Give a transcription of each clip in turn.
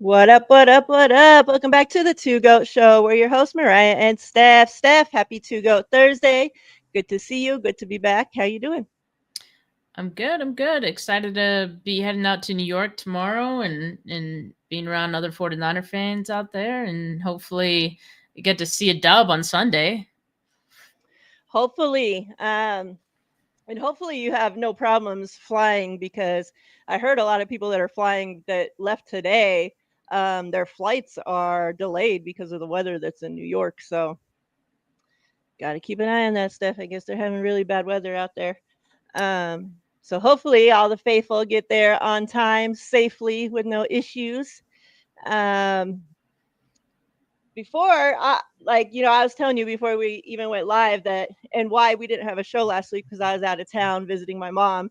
What up, what up, what up? Welcome back to the Two Goat Show. We're your hosts, Mariah and Steph. Steph, happy Two Goat Thursday. Good to see you. Good to be back. How you doing? I'm good. I'm good. Excited to be heading out to New York tomorrow and being around other 49er fans out there and hopefully get to see a dub on Sunday. Hopefully, and hopefully you have no problems flying because I heard a lot of people that are flying that left today, their flights are delayed because of the weather that's in New York. So got to keep an eye on that stuff. I guess they're having really bad weather out there. So hopefully all the faithful get there on time, safely, with no issues. Um, before, I was telling you before we even went live that and why we didn't have a show last week because I was out of town visiting my mom.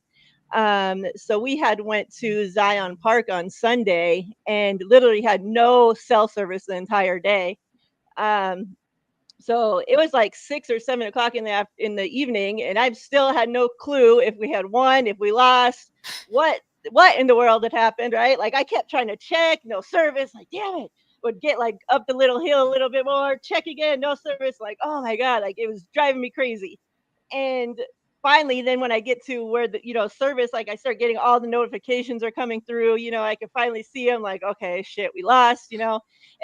So we had went to Zion Park on Sunday and literally had no cell service the entire day. Um, so it was like 6 or 7 o'clock in the evening, and I still had no clue if we had won, if we lost, what what in the world had happened, right? Like I kept trying to check, no service, like damn it. Would get like up the little hill a little bit more, check again, no service, like oh my god, like it was driving me crazy. And finally, then when I get to where the service, like I start getting all the notifications are coming through, I can finally see them, like okay, shit, we lost.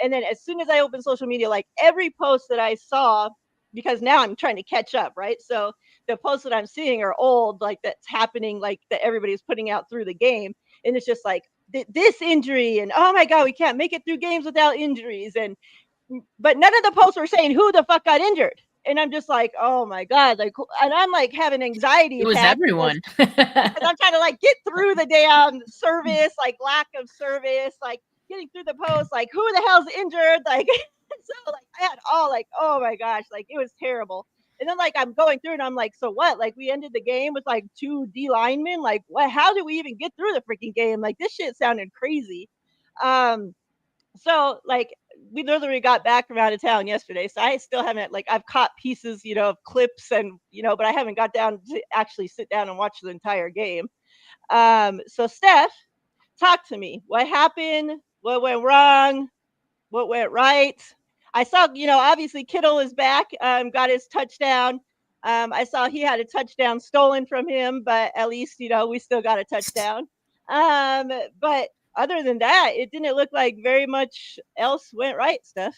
And then as soon as I open social media, like every post that I saw, because now I'm trying to catch up, right? So the posts that I'm seeing are old, like that's happening, like that everybody's putting out through the game, and it's just like this injury, and oh my god, we can't make it through games without injuries, and but none of the posts were saying who the fuck got injured. And I'm just like, oh my god, like, and I'm like having anxiety It was attack because everyone. I'm trying to like get through the damn service, like lack of service, like getting through the post, like who the hell's injured, like so like I had all like, oh my gosh, like it was terrible. And then like I'm going through and I'm like, so what? Like we ended the game with like two D linemen. Like what? How did we even get through the freaking game? Like this shit sounded crazy. Um, so like we literally got back from out of town yesterday, so I still haven't, like, I've caught pieces, of clips, and but I haven't got down to actually sit down and watch the entire game. So Steph, talk to me. What happened? What went wrong? What went right? I saw, obviously Kittle is back, got his touchdown. I saw he had a touchdown stolen from him, but at least, we still got a touchdown. Um, but other than that, it didn't look like very much else went right, Steph.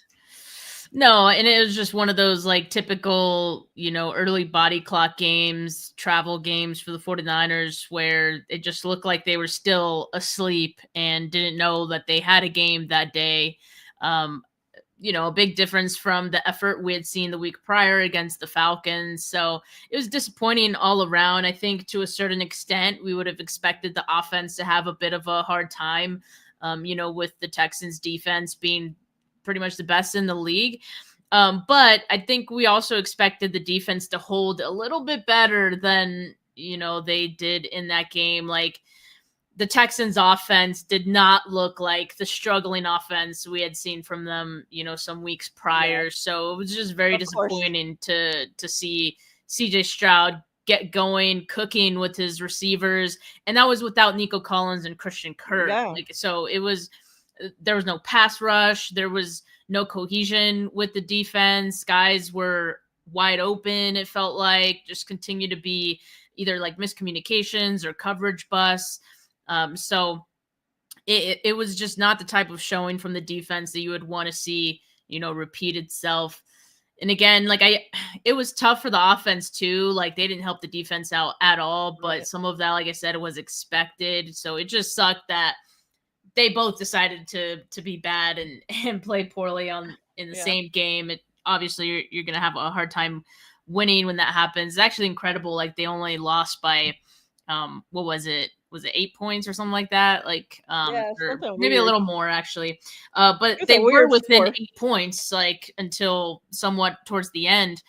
No, and it was just one of those like typical, early body clock games, travel games for the 49ers where it just looked like they were still asleep and didn't know that they had a game that day. Um, a big difference from the effort we had seen the week prior against the Falcons. So it was disappointing all around. I think to a certain extent, we would have expected the offense to have a bit of a hard time, with the Texans defense being pretty much the best in the league. But I think we also expected the defense to hold a little bit better than, they did in that game. Like, the Texans offense did not look like the struggling offense we had seen from them, some weeks Yeah, prior. So it was just very of course. disappointing to see CJ Stroud get going, cooking with his receivers, and that was without Nico Collins and Christian Kirk. Yeah. Like, so it was there was no pass rush, there was no cohesion with the defense. Guys were wide open, it felt like, just continue to be either like miscommunications or coverage busts. So it was just not the type of showing from the defense that you would want to see, repeat itself. And again, like it was tough for the offense too. Like they didn't help the defense out at all, but Right. some of that, like I said, was expected. So it just sucked that they both decided to be bad and and play poorly on in the Yeah. same game. It obviously you're gonna have a hard time winning when that happens. It's actually incredible. Like they only lost by what was it? Was it 8 points or something like that? Like Yeah, or something maybe a weird. little more actually. But It's a they were weird within score. 8 points like until somewhat towards the end.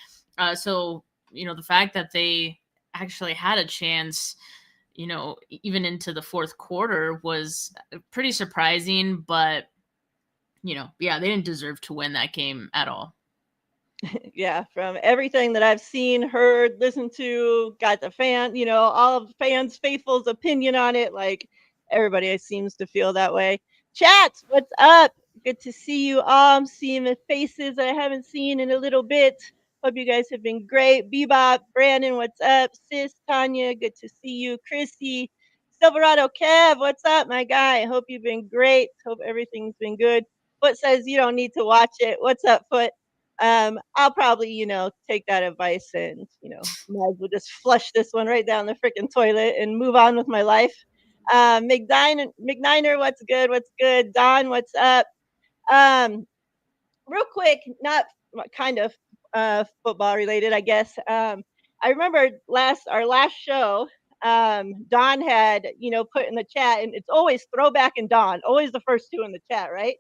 So the fact that they actually had a chance, even into the fourth quarter was pretty surprising, but yeah, they didn't deserve to win that game at all. Yeah, from everything that I've seen, heard, listened to, got the fan, all of fans' faithful's opinion on it. Like everybody seems to feel that way. Chat, what's up? Good to see you all. I'm seeing the faces I haven't seen in a little bit. Hope you guys have been great. Bebop, Brandon, what's up? Sis, Tanya, good to see you. Chrissy, Silverado, Kev, what's up, my guy? Hope you've been great. Hope everything's been good. Foot says you don't need to watch it. What's up, Foot? I'll probably, take that advice and, might as well just flush this one right down the freaking toilet and move on with my life. McNiner, what's good? What's good? Don, what's up? Real quick, not kind of football related, I guess. I remember our last show. Don had put in the chat, and it's always Throwback and Don, always the first two in the chat, right?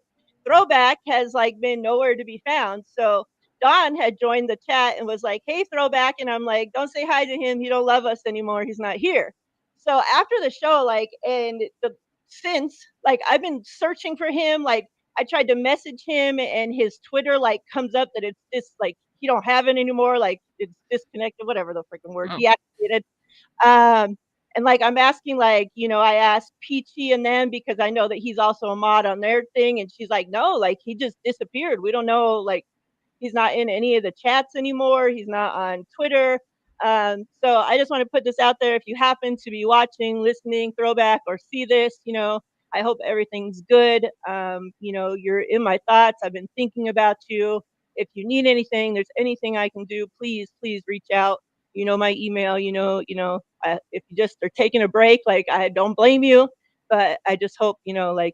Throwback has been nowhere to be found, so Don had joined the chat and was like, "Hey, Throwback," and I'm like, "Don't say hi to him. He don't love us anymore. He's not here." So after the show, since I've been searching for him, I tried to message him and his Twitter comes up that it's just he don't have it anymore, it's disconnected, whatever the freaking word, deactivated. And I'm asking I asked Peachy and them because I know that he's also a mod on their thing, and she's like, no, he just disappeared. We don't know, he's not in any of the chats anymore. He's not on Twitter. So I just want to put this out there. If you happen to be watching, listening, Throwback, or see this, I hope everything's good. You're in my thoughts. I've been thinking about you. If you need anything, there's anything I can do, please reach out. My email, if you just are taking a break, I don't blame you, but I just hope,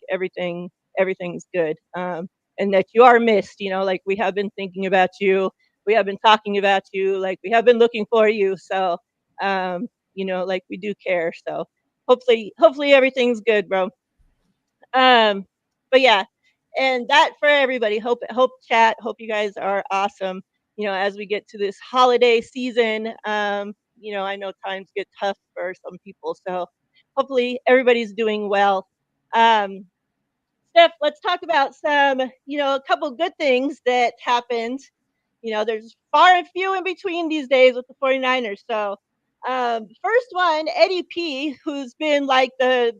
everything's good. And that you are missed, we have been thinking about you. We have been talking about you. We have been looking for you. So, we do care. So hopefully everything's good, bro. But yeah, and that for everybody. Hope chat. Hope you guys are awesome. As we get to this holiday season, I know times get tough for some people, so hopefully everybody's doing well. Steph, let's talk about some, a couple good things that happened. There's far and few in between these days with the 49ers. So, first one, Eddie P, who's been the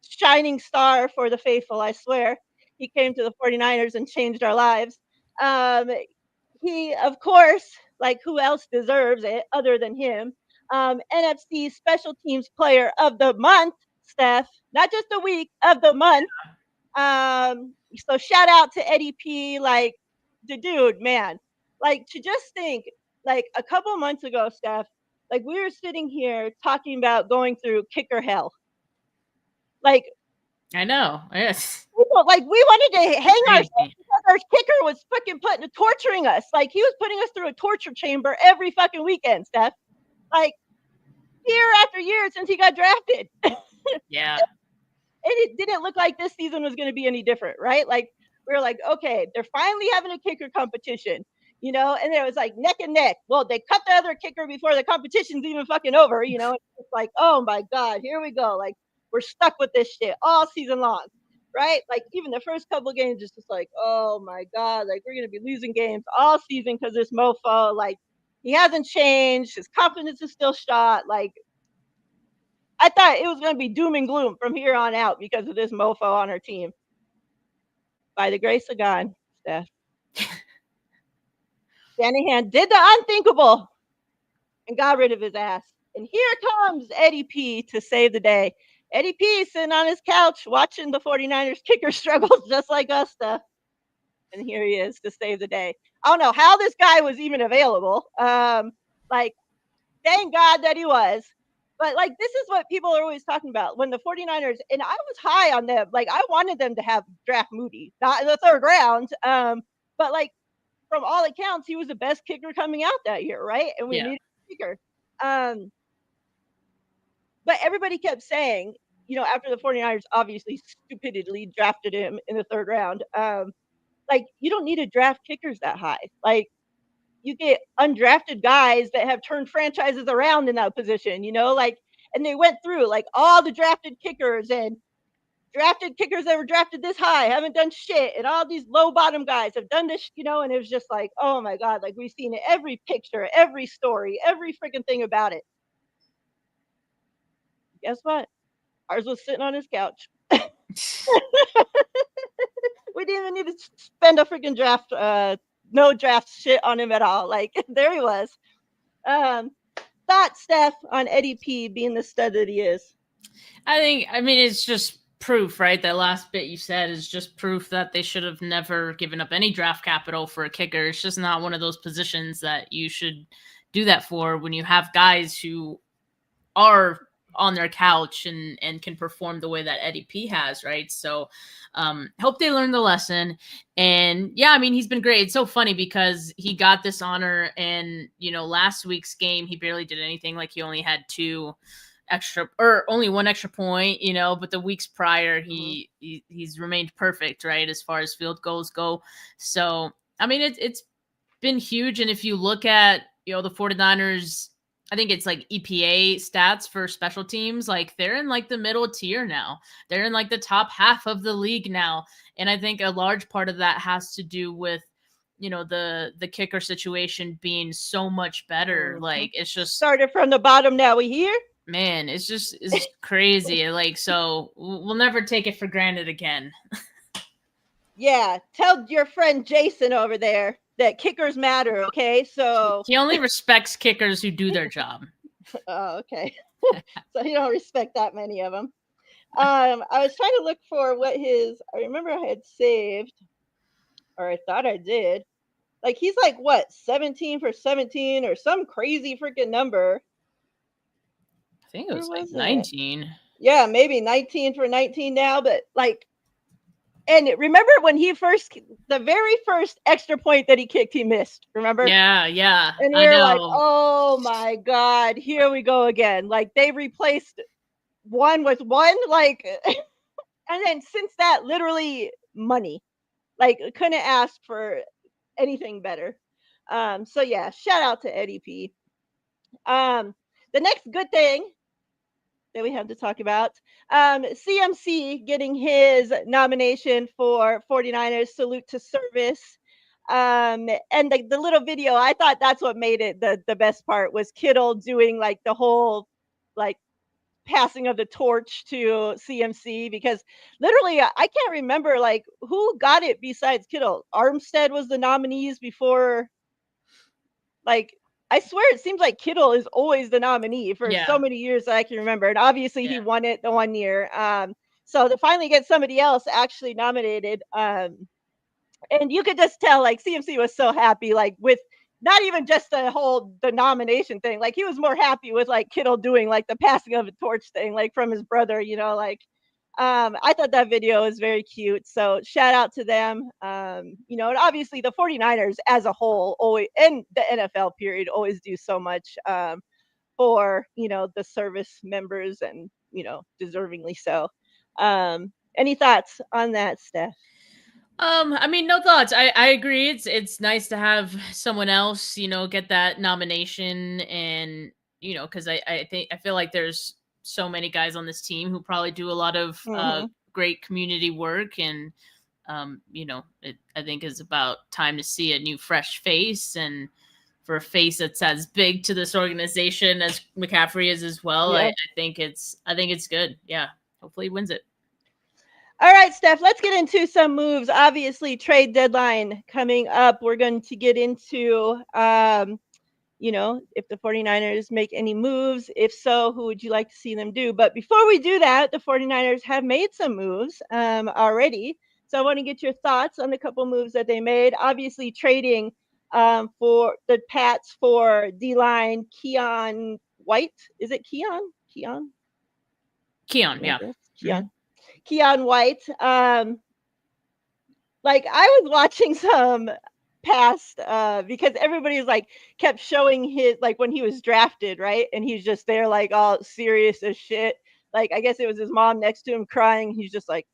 shining star for the faithful, I swear. He came to the 49ers and changed our lives. He, of course, who else deserves it other than him? NFC Special Teams Player of the Month, Steph, not just a week, of the month. So shout out to Eddie P, the dude, man. To just think, a couple months ago, Steph, we were sitting here talking about going through kicker hell. I know, yes. We wanted to hang ourselves because our kicker was fucking torturing us. He was putting us through a torture chamber every fucking weekend, Steph. Year after year since he got drafted. Yeah. And it didn't look like this season was going to be any different, right? We were like, okay, they're finally having a kicker competition, and it was neck and neck. Well, they cut the other kicker before the competition's even fucking over, it's oh my God, here we go. We're stuck with this shit all season long, right? Even the first couple of games, it's just oh my God, we're going to be losing games all season because this mofo, he hasn't changed. His confidence is still shot. I thought it was going to be doom and gloom from here on out because of this mofo on our team. By the grace of God, Steph. Shanahan did the unthinkable and got rid of his ass. And here comes Eddie P to save the day. Eddie P sitting on his couch watching the 49ers kicker struggles just like us, Steph. And here he is to save the day. I don't know how this guy was even available. Thank God that he was. But this is what people are always talking about when the 49ers, and I was high on them. I wanted them to have draft Moody, not in the third round. But from all accounts, he was the best kicker coming out that year, right? And we needed a kicker. But everybody kept saying, after the 49ers obviously stupidly drafted him in the third round, you don't need to draft kickers that high. You get undrafted guys that have turned franchises around in that position, and they went through all the drafted kickers and drafted kickers that were drafted this high haven't done shit, and all these low bottom guys have done this, and it was just oh my God, we've seen it, every picture, every story, every freaking thing about it. Guess what? Ours was sitting on his couch. We didn't even need to spend a freaking draft, no draft shit on him at all. Like, there he was. Thoughts, Steph, on Eddie P being the stud that he is? I mean, it's just proof, right? That last bit you said is just proof that they should have never given up any draft capital for a kicker. It's just not one of those positions that you should do that for when you have guys who are on their couch and can perform the way that Eddie P has, right? So hope they learn the lesson. And yeah, I mean, he's been great. It's so funny because he got this honor, and last week's game he barely did anything. Like, he only had only one extra point, but the weeks prior he's remained perfect, right, as far as field goals go. So I mean, it's been huge. And if you look at the 49ers, I think it's like EPA stats for special teams, like they're in like the middle tier now. They're in like the top half of the league now. And I think a large part of that has to do with the kicker situation being so much better. Like, it's just started from the bottom, now we here. Man, it's crazy. Like, so we'll never take it for granted again. Yeah, tell your friend Jason over there that kickers matter, okay? So he only respects kickers who do their job. Oh, okay. So he don't respect that many of them. I was trying to look for what I remember I had saved, or I thought I did. Like, he's like, what, 17 for 17 or some crazy freaking number. I think it was like 19. Yeah, maybe 19 for 19 now, but like, and remember when the very first extra point that he kicked, he missed, remember? Yeah. And we were like, oh my God, here we go again. Like, they replaced one with one, like, and then since that, literally money. Like, couldn't ask for anything better. So yeah, shout out to Eddie P. The next good thing that we have to talk about, CMC getting his nomination for 49ers Salute to Service. And the little video, I thought that's what made it the best part, was Kittle doing like the whole like passing of the torch to CMC, because literally I can't remember like who got it besides Kittle. Armstead was the nominees before. Like, I swear it seems like Kittle is always the nominee for so many years that I can remember. And obviously he won it the one year. So to finally get somebody else actually nominated, and you could just tell like CMC was so happy, like with not even just the nomination thing. Like, he was more happy with like Kittle doing like the passing of a torch thing, like from his brother, like, I thought that video was very cute. So shout out to them. And obviously the 49ers as a whole always, and the NFL period, always do so much for, the service members, and, deservingly so. Any thoughts on that, Steph? I mean, no thoughts. I agree. It's nice to have someone else, get that nomination, and because I feel like there's so many guys on this team who probably do a lot of great community work, and I think is about time to see a new fresh face, and for a face that's as big to this organization as McCaffrey is as well. I think it's good. Yeah, hopefully he wins it. All right, Steph, let's get into some moves. Obviously, trade deadline coming up. We're going to get into, if the 49ers make any moves. If so, who would you like to see them do? But before we do that, the 49ers have made some moves already. So I want to get your thoughts on the couple moves that they made. Obviously, trading for the Pats for D-line Keion White. Is it Keion? Keion, yeah. Keion. Keion White. Like, I was watching some past because everybody was like kept showing his, like, when he was drafted, right? And he's just there like all serious as shit. Like, I guess it was his mom next to him crying. He's just like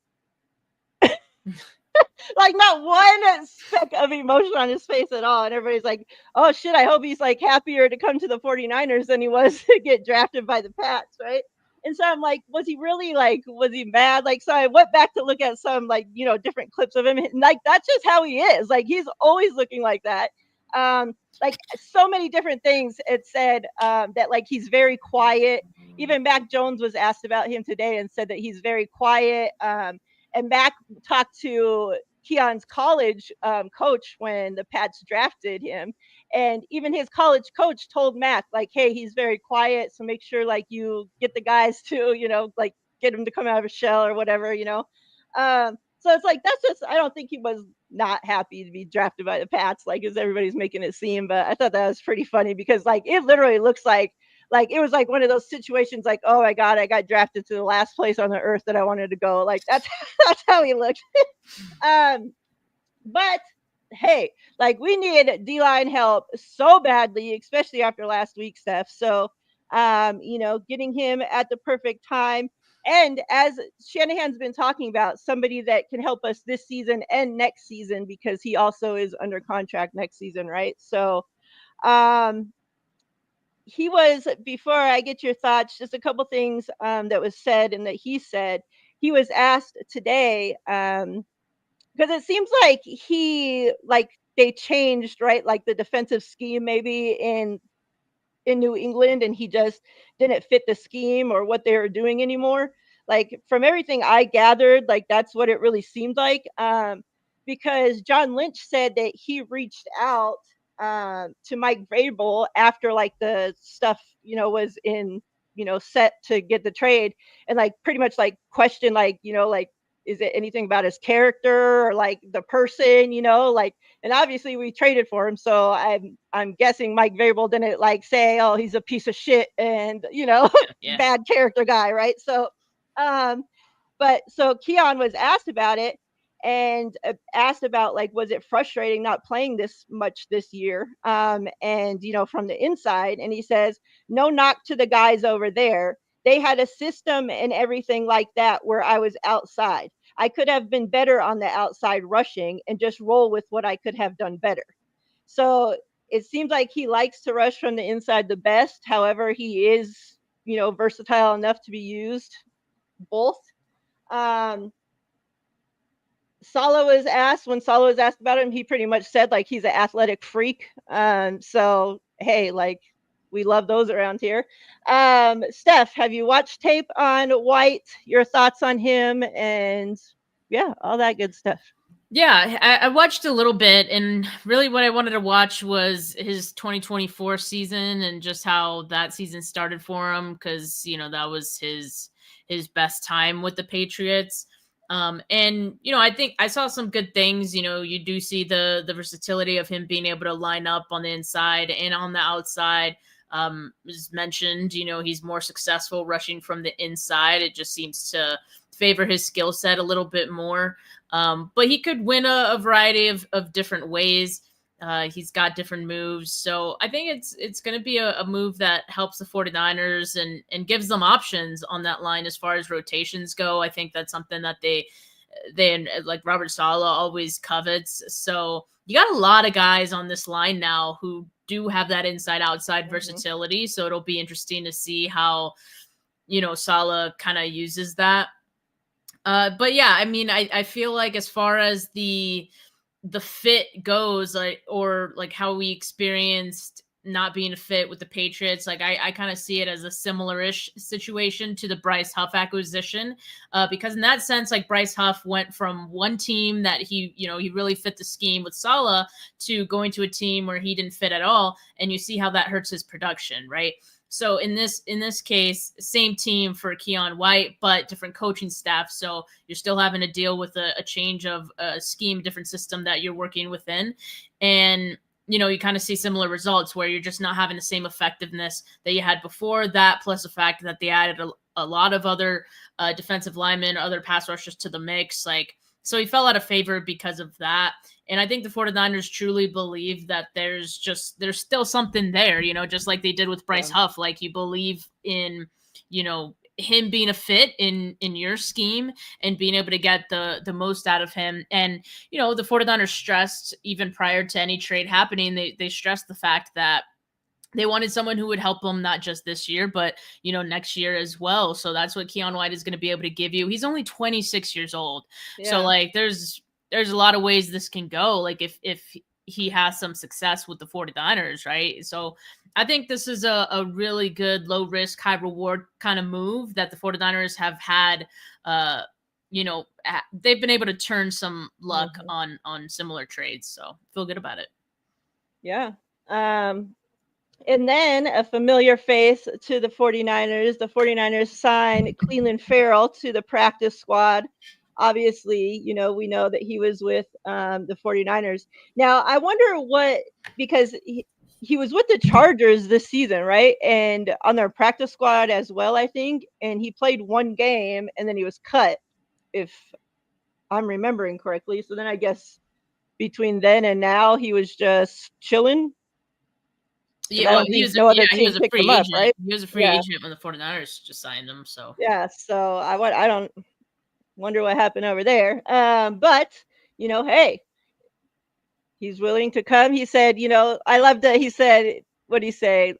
like not one speck of emotion on his face at all. And everybody's like, oh shit, I hope he's like happier to come to the 49ers than he was to get drafted by the Pats, right? And so I'm like, was he really like, was he mad? Like, so I went back to look at some like, different clips of him. And like, that's just how he is. Like, he's always looking like that. Like, so many different things it said that like he's very quiet. Even Mac Jones was asked about him today and said that he's very quiet. And Mac talked to Keon's college coach when the Pats drafted him. And even his college coach told Mac, like, hey, he's very quiet. So make sure, like, you get the guys to, like, get him to come out of a shell or whatever. So it's like, that's just, I don't think he was not happy to be drafted by the Pats, like, as everybody's making it seem. But I thought that was pretty funny because, like, it literally looks like it was like one of those situations like, oh my God, I got drafted to the last place on the earth that I wanted to go. Like, that's how he looked. But hey, like, we need D-line help so badly, especially after last week, Steph. So getting him at the perfect time. And as Shanahan's been talking about, somebody that can help us this season and next season, because he also is under contract next season, right? So he was, before I get your thoughts, just a couple things that was said and that he said. He was asked today, because it seems like they changed, right? Like the defensive scheme maybe in New England, and he just didn't fit the scheme or what they were doing anymore. Like, from everything I gathered, like, that's what it really seemed like. Because John Lynch said that he reached out to Mike Vrabel after, like, the stuff, was in, set to get the trade, and, like, pretty much, like, question, like, like, is it anything about his character or, like, the person, like, and obviously we traded for him. So I'm guessing Mike Vrabel didn't, like, say, oh, he's a piece of shit and, Yeah. bad character guy. Right. So, but so Keon was asked about it, and asked about, like, was it frustrating not playing this much this year? And, from the inside, and he says, no knock to the guys over there. They had a system and everything like that where I was outside. I could have been better on the outside rushing and just roll with what I could have done better. So it seems like he likes to rush from the inside the best. However, he is, versatile enough to be used both. Saleh was asked, when Saleh was asked about him, he pretty much said, like, he's an athletic freak. So, hey, like, we love those around here. Steph, have you watched tape on White? Your thoughts on him, and yeah, all that good stuff. Yeah, I watched a little bit, and really what I wanted to watch was his 2024 season and just how that season started for him, because that was his best time with the Patriots. And I think I saw some good things. You do see the versatility of him being able to line up on the inside and on the outside. As mentioned, he's more successful rushing from the inside. It just seems to favor his skill set a little bit more. But he could win a variety of different ways. He's got different moves. So I think it's going to be a move that helps the 49ers and gives them options on that line as far as rotations go. I think that's something that they like Robert Saleh always covets. So you got a lot of guys on this line now who do have that inside outside versatility. So it'll be interesting to see how, Saleh kind of uses that. But yeah, I mean, I feel like as far as the fit goes, like how we experienced not being a fit with the Patriots, like I kind of see it as a similar-ish situation to the Bryce Huff acquisition, because in that sense, like, Bryce Huff went from one team that he really fit the scheme with Saleh to going to a team where he didn't fit at all, and you see how that hurts his production, right? So in this case, same team for Keion White, but different coaching staff. So you're still having to deal with a change of a scheme, different system that you're working within. And, you kind of see similar results where you're just not having the same effectiveness that you had before. That plus the fact that they added a lot of other defensive linemen, other pass rushers to the mix. So he fell out of favor because of that. And I think the 49ers truly believe that there's still something there, just like they did with Bryce Huff. Like, you believe in, him being a fit in your scheme and being able to get the most out of him. And, the 49ers stressed, even prior to any trade happening, they stressed the fact that they wanted someone who would help them not just this year, but, next year as well. So that's what Keion White is going to be able to give you. He's only 26 years old. Yeah. So, like, there's a lot of ways this can go. Like, if he has some success with the 49ers, right? So I think this is a really good low risk, high reward kind of move that the 49ers have had, they've been able to turn some luck Mhm. on similar trades. So feel good about it. Yeah. And then a familiar face to the 49ers. The 49ers signed Cleveland Farrell to the practice squad. Obviously, we know that he was with the 49ers. Now, I wonder because he was with the Chargers this season, right? And on their practice squad as well, I think. And he played one game and then he was cut, if I'm remembering correctly. So then I guess between then and now, he was just chilling. Because Yeah, I well, don't think no other he team was a picked him free up, agent. right? He was a free Yeah, agent when the 49ers just signed him. So yeah. So I don't wonder what happened over there. But hey, he's willing to come. He said, I love that. He said, what did he say?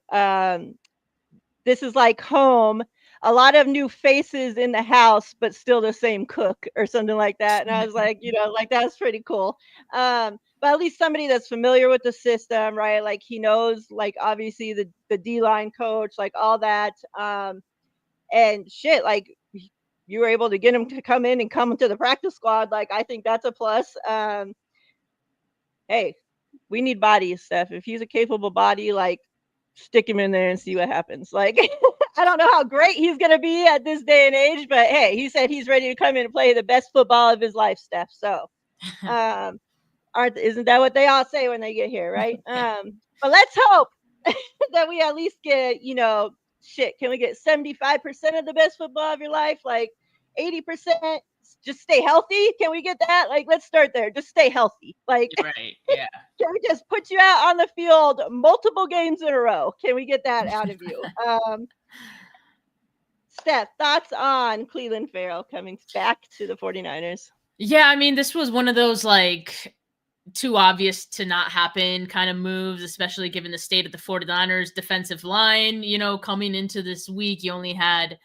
This is like home. A lot of new faces in the house, but still the same cook or something like that. And I was like, like that's pretty cool. But at least somebody that's familiar with the system, right? Like he knows, like obviously the D line coach, like all that. And shit, like you were able to get him to come in and come into the practice squad. Like I think that's a plus. Hey, we need bodies, Steph. If he's a capable body, like stick him in there and see what happens. Like I don't know how great he's gonna be at this day and age, but hey, he said he's ready to come in and play the best football of his life, Steph. So isn't that what they all say when they get here, right? But let's hope that we at least get, shit, can we get 75% of the best football of your life? Like 80%? Just stay healthy. Can we get that? Like, let's start there. Just stay healthy. Like, right, yeah. can we just put you out on the field multiple games in a row? Can we get that out of you? Steph, thoughts on Cleveland Farrell coming back to the 49ers? Yeah, I mean, this was one of those like too obvious to not happen kind of moves, especially given the state of the 49ers defensive line. Coming into this week, you only had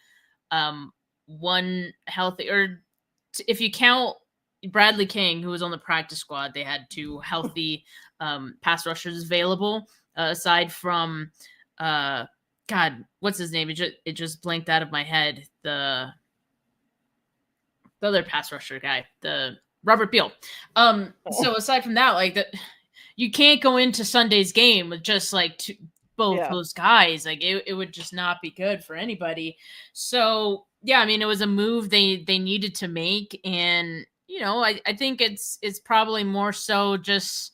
one healthy, or if you count Bradley King, who was on the practice squad, they had two healthy pass rushers available, aside from God, what's his name? It just blanked out of my head. The other pass rusher guy, the Robert Beal. So aside from that, like you can't go into Sunday's game with just like both those guys. Like it would just not be good for anybody. So yeah, I mean, it was a move they needed to make, and I think it's probably more so just.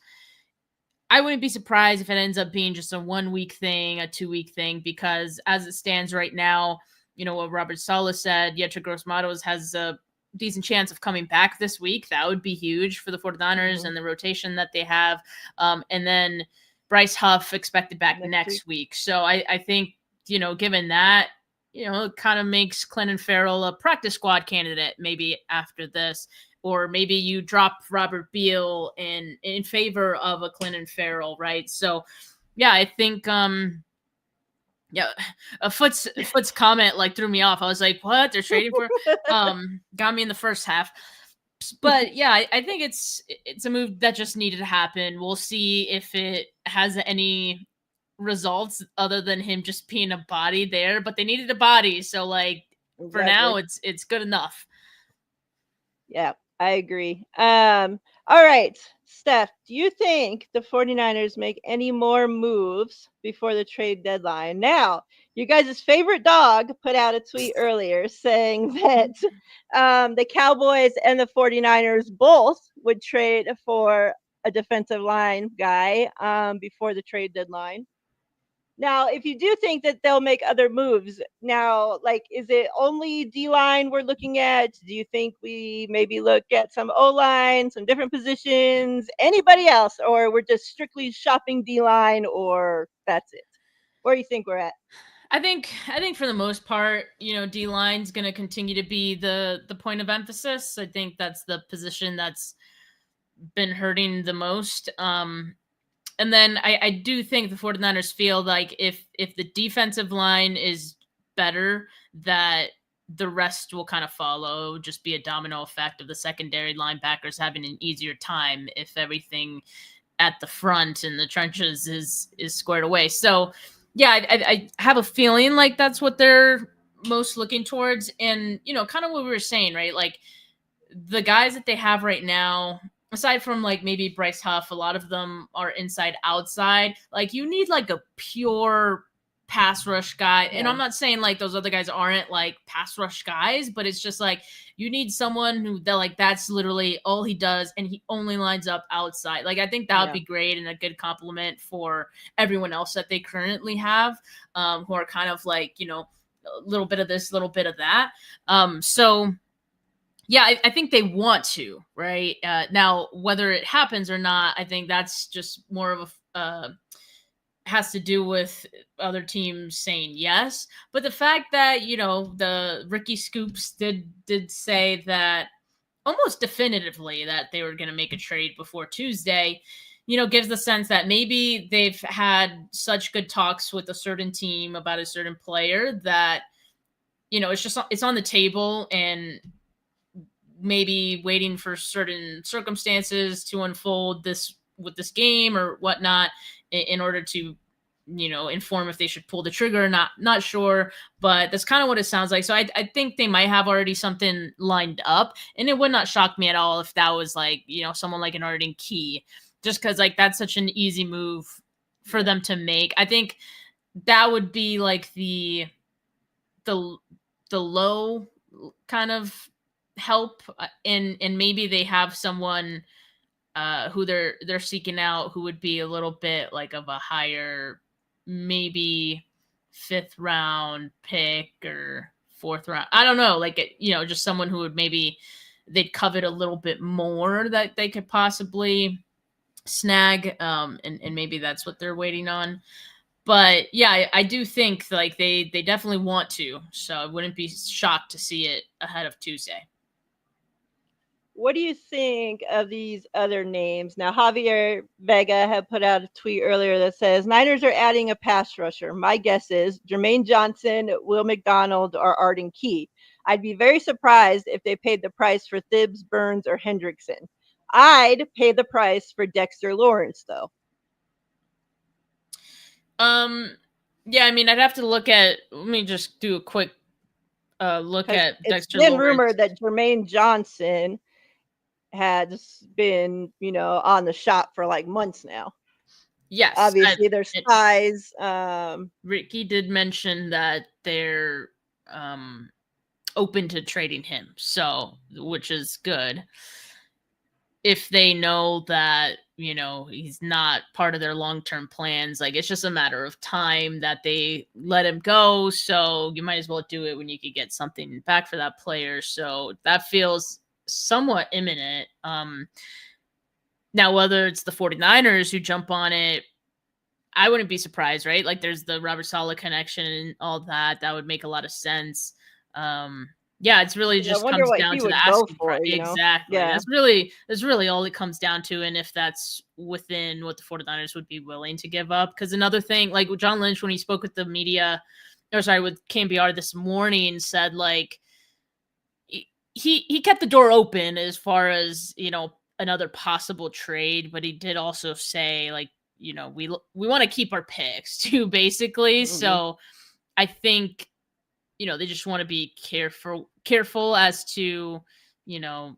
I wouldn't be surprised if it ends up being just a 1 week thing, a 2 week thing, because as it stands right now, what Robert Saleh said, Yetur Gross-Matos has a decent chance of coming back this week. That would be huge for the 49ers and the rotation that they have. And then Bryce Huff expected back next week. So I think, given that, it kind of makes Clinton Farrell a practice squad candidate maybe after this. Or maybe you drop Robert Beal in favor of a Clinton Farrell, right? So, yeah, I think yeah, a Foot's comment like threw me off. I was like, "What? They're trading for?" Got me in the first half. But yeah, I think it's a move that just needed to happen. We'll see if it has any results other than him just being a body there. But they needed a body, so like for now, it's good enough. Yeah, I agree. All right, Steph, do you think the 49ers make any more moves before the trade deadline? Now, you guys' favorite dog put out a tweet earlier saying that the Cowboys and the 49ers both would trade for a defensive line guy before the trade deadline. Now, if you do think that they'll make other moves, now, like, is it only D-line we're looking at? Do you think we maybe look at some O-line, some different positions, anybody else, or we're just strictly shopping D-line, or that's it? Where do you think we're at? I think for the most part, D-line's going to continue to be the point of emphasis. I think that's the position that's been hurting the most. And then I do think the 49ers feel like if the defensive line is better, that the rest will kind of follow, just be a domino effect of the secondary linebackers having an easier time if everything at the front in the trenches is squared away. So yeah, I have a feeling like that's what they're most looking towards. And, kind of what we were saying, right? Like the guys that they have right now, aside from like maybe Bryce Huff, a lot of them are inside outside. Like you need like a pure pass rush guy. And I'm not saying like those other guys aren't like pass rush guys, but it's just like you need someone who that like that's literally all he does and he only lines up outside. Like I think that would be great and a good compliment for everyone else that they currently have, who are kind of like, you know, a little bit of this, little bit of that. So yeah, I think they want to, right? Now, whether it happens or not, I think that's just more of a has to do with other teams saying yes. But the fact that, you know, the Ricky Scoops did say that almost definitively that they were going to make a trade before Tuesday, you know, gives the sense that maybe they've had such good talks with a certain team about a certain player that, you know, it's on the table and maybe waiting for certain circumstances to unfold this with this game or whatnot in order to, you know, inform if they should pull the trigger or not sure, but that's kind of what it sounds like. So I think they might have already something lined up, and it would not shock me at all if that was like, you know, someone like an Arden Key, just because like that's such an easy move for them to make. I think that would be like the low kind of help, and maybe they have someone who they're seeking out who would be a little bit like of a higher, maybe 5th round pick or 4th round. I don't know, like, you know, just someone who would maybe they'd covet a little bit more that they could possibly snag, and maybe that's what they're waiting on. But yeah, I do think like they definitely want to, so I wouldn't be shocked to see it ahead of Tuesday. What do you think of these other names? Now, Javier Vega had put out a tweet earlier that says, Niners are adding a pass rusher. My guess is Jermaine Johnson, Will McDonald, or Arden Key. I'd be very surprised if they paid the price for Thibs, Burns, or Hendrickson. I'd pay the price for Dexter Lawrence, though. Yeah, I mean, I'd have to look at, let me just do a quick look at Dexter Lawrence. It's been Lawrence. rumored that Jermaine Johnson has been, you know, on the shop for like months now. Yes. Obviously, there's size. Ricky did mention that they're open to trading him, so, which is good. If they know that, you know, he's not part of their long-term plans, like it's just a matter of time that they let him go. So you might as well do it when you could get something back for that player. So that feels somewhat imminent. Now, whether it's the 49ers who jump on it, I wouldn't be surprised, right? Like there's the Robert Saleh connection and all that. That would make a lot of sense. Yeah, it's really just comes down to the asking price. Exactly. Yeah. That's really all it comes down to. And if that's within what the 49ers would be willing to give up. Because another thing, like John Lynch, when he spoke with the media, with KNBR this morning, said like he kept the door open as far as, you know, another possible trade, but he did also say like, you know, we want to keep our picks too, basically. Mm-hmm. So I think, you know, they just want to be careful as to, you know,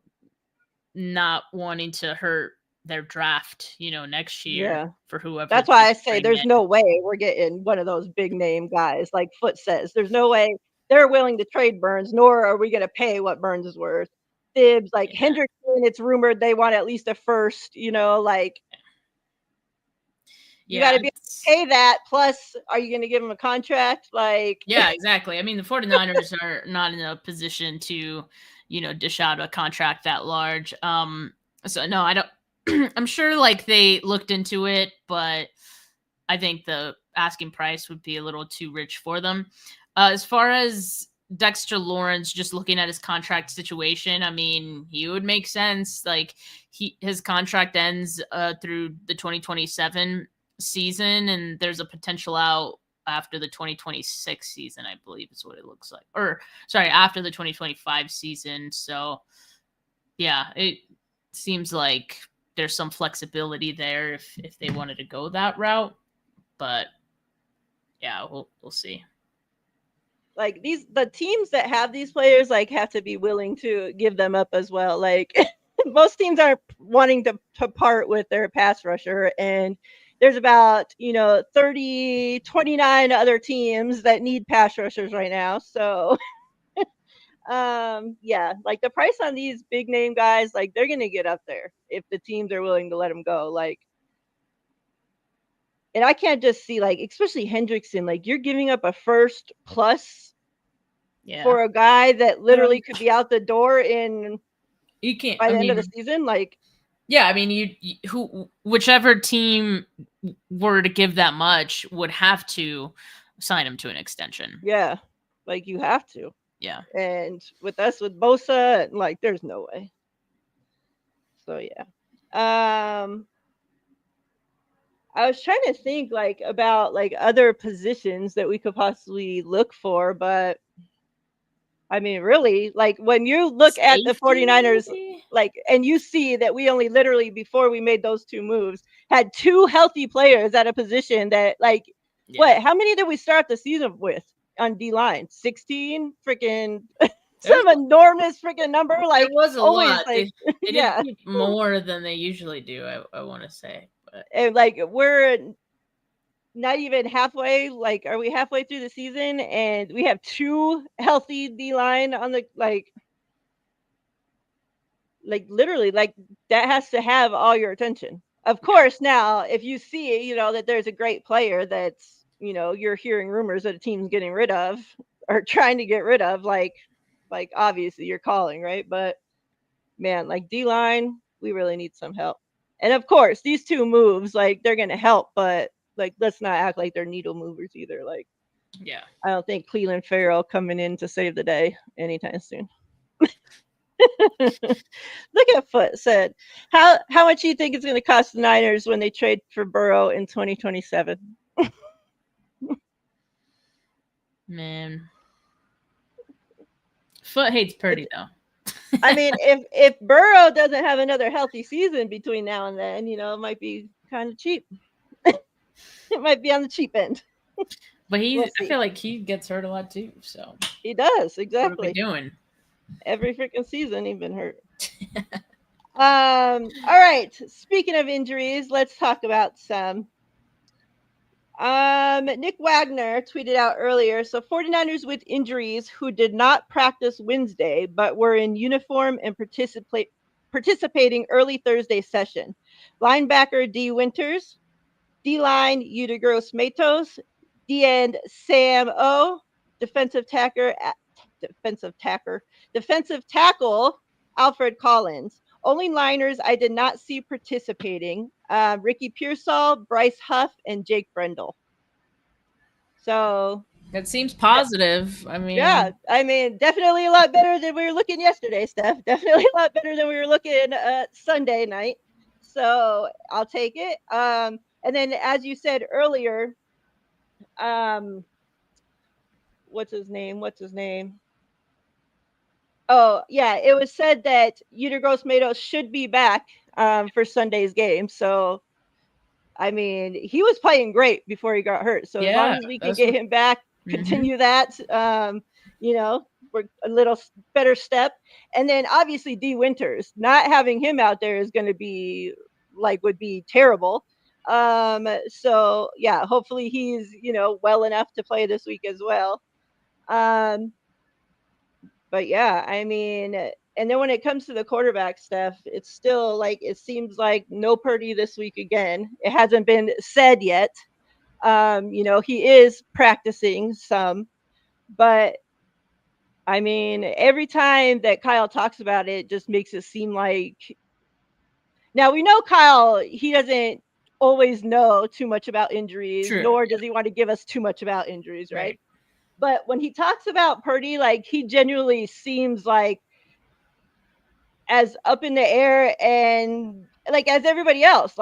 not wanting to hurt their draft, you know, next year for whoever. That's why I say there's no way we're getting one of those big name guys like Foot says. There's no way they're willing to trade Burns, nor are we going to pay what Burns is worth. Thibs, like Hendrickson, it's rumored they want at least a first, you know, like you got to be able to pay that. Plus, are you going to give him a contract? Like, yeah, exactly. I mean, the 49ers are not in a position to, you know, dish out a contract that large. So no, I don't, I'm sure like they looked into it, but I think the asking price would be a little too rich for them. As far as Dexter Lawrence, just looking at his contract situation, I mean, he would make sense. Like his contract ends through the 2027 season, and there's a potential out after the 2026 season, I believe is what it looks like. Or sorry, after the 2025 season. So yeah, it seems like there's some flexibility there if they wanted to go that route. But yeah, we'll see. Like the teams that have these players like have to be willing to give them up as well. Like most teams aren't wanting to part with their pass rusher, and there's about 30 29 other teams that need pass rushers right now. So yeah, like the price on these big name guys, like they're gonna get up there if the teams are willing to let them go. Like, and I can't just see, like, especially Hendrickson, like you're giving up a first plus for a guy that literally could be out the door in you can't by the end of the season. Like, yeah, I mean, whichever team were to give that much would have to sign him to an extension. Yeah, like you have to. Yeah, and with Bosa, like there's no way. So yeah, I was trying to think like about like other positions that we could possibly look for, but I mean, really, like when you look at the 49ers, like, and you see that we only literally before we made those two moves had two healthy players at a position that, like, what? How many did we start the season with on D line? 16 freaking. Some enormous freaking number. Like, it was always lot. Like, they did more than they usually do. I want to say, but and like we're not even halfway. Like, are we halfway through the season and we have two healthy D line on the like literally, like that has to have all your attention. Of course, now if you see, that there's a great player that's, you're hearing rumors that a team's getting rid of or trying to get rid of, like obviously you're calling, right? But man, like D line, we really need some help. And of course, these two moves, like they're gonna help, but like let's not act like they're needle movers either. Like, yeah, I don't think Clelin Ferrell coming in to save the day anytime soon. Look at Foot said, how much do you think it's going to cost the Niners when they trade for Burrow in 2027? Man, Foot hates Purdy though. I mean, if Burrow doesn't have another healthy season between now and then, it might be kind of cheap. It might be on the cheap end. But I feel like he gets hurt a lot too. So he does, exactly. What are we doing? Every freaking season he's been hurt. All right. Speaking of injuries, let's talk about some. Nick Wagner tweeted out earlier, so 49ers with injuries who did not practice Wednesday but were in uniform and participating early Thursday session. Linebacker D. Winters, D-line Yetur Gross-Matos, D-end Sam O, defensive tackle Alfred Collins. Only liners I did not see participating: Ricky Pearsall, Bryce Huff, and Jake Brendel. So that seems positive. I mean, yeah, I mean, definitely a lot better than we were looking yesterday, Steph. Definitely a lot better than we were looking Sunday night. So I'll take it. And then, as you said earlier, what's his name? Oh, yeah, it was said that Yetur Gross-Matos should be back for Sunday's game. So, I mean, he was playing great before he got hurt. So as long as we can get him back, continue that, we're a little better step. And then obviously D. Winters, not having him out there is going to be would be terrible. So yeah, hopefully he's, well enough to play this week as well. But yeah, I mean, and then when it comes to the quarterback stuff, it's still it seems like no Purdy this week again. It hasn't been said yet. He is practicing some, but I mean, every time that Kyle talks about it, just makes it seem like, now we know Kyle, he doesn't always know too much about injuries, nor does he want to give us too much about injuries, right? But when he talks about Purdy, he genuinely seems like as up in the air and as everybody else,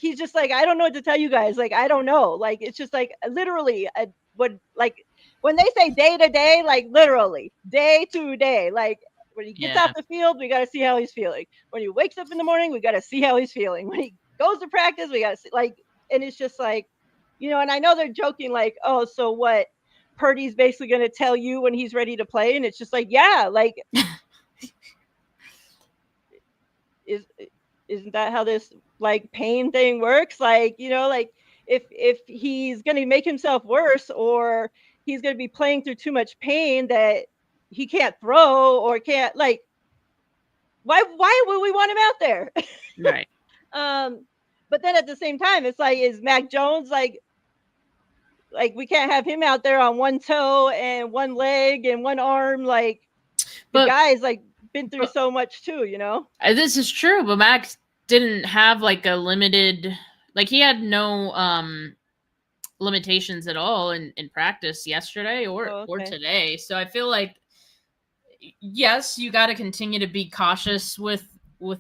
he's just I don't know what to tell you guys. I don't know. It's just literally when they say day to day, literally day to day, when he gets off the field, we got to see how he's feeling. When he wakes up in the morning, we got to see how he's feeling. When he goes to practice, we got to see and it's just and I know they're joking oh, so what? Purdy's basically going to tell you when he's ready to play, and it's just like, yeah, like, isn't that how this like pain thing works? Like, you know, like if he's going to make himself worse, or he's going to be playing through too much pain that he can't throw or can't, like, why would we want him out there? Right. But then at the same time, it's like, is Mac Jones like we can't have him out there on one toe and one leg and one arm, like the guy's like been through so much too, you know? This is true, but Mac didn't have like a limited, like he had no limitations at all in practice yesterday or today. So I feel like, yes, you got to continue to be cautious with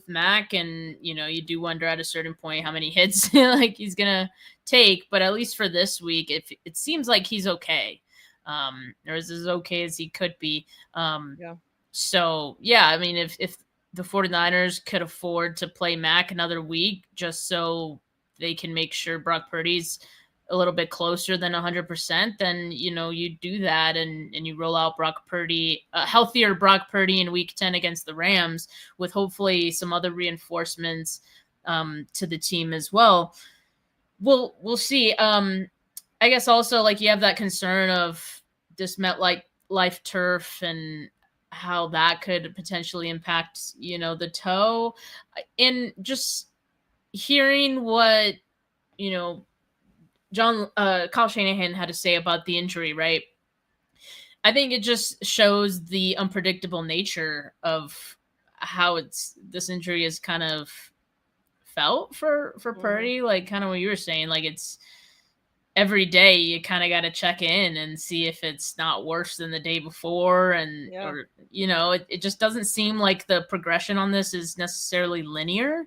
Mac, and you know, you do wonder at a certain point how many hits like he's gonna take, but at least for this week, it seems like he's okay, or as okay as he could be. Yeah. So yeah, I mean, if the 49ers could afford to play Mac another week just so they can make sure Brock Purdy's a little bit closer than 100%, then, you know, you do that and you roll out Brock Purdy, a healthier Brock Purdy in week 10 against the Rams, with hopefully some other reinforcements to the team as well. We'll see. I guess also, like, you have that concern of this MetLife turf and how that could potentially impact, you know, the toe. And just hearing what, you know, Kyle Shanahan had to say about the injury, right? I think it just shows the unpredictable nature of how this injury is kind of felt for Purdy. Like, kind of what you were saying, like, it's every day you kind of got to check in and see if it's not worse than the day before. And, or, you know, it just doesn't seem like the progression on this is necessarily linear.